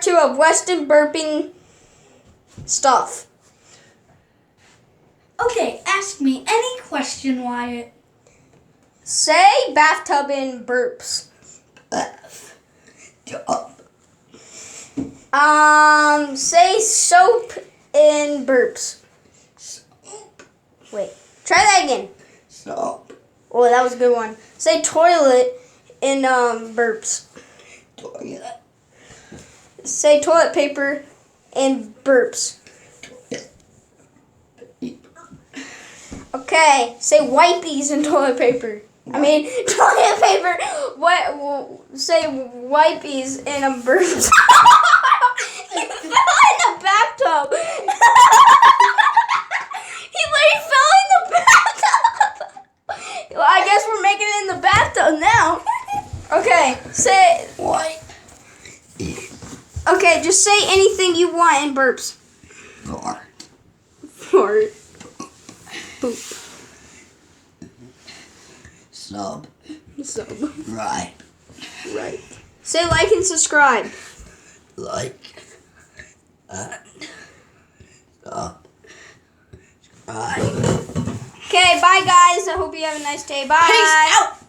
2 of Weston burping stuff. Okay, ask me any question, Wyatt. Say bathtub in burps. Say soap in burps. Wait, try that again. Soap. Oh, that was a good one. Say toilet in burps. Toilet. Say toilet paper in burps. Okay, say wipies in toilet paper. I mean, toilet paper. What? Say wipies in a burps. He fell in the bathtub. He literally fell in the bathtub. Well, I guess we're making it in the bathtub now. Okay, say What? Okay, just say anything you want in burps. Fart. Poop. Sub. Right. Right. Say like and subscribe. Like. Sub. Right. Okay, bye guys. I hope you have a nice day. Bye. Peace out.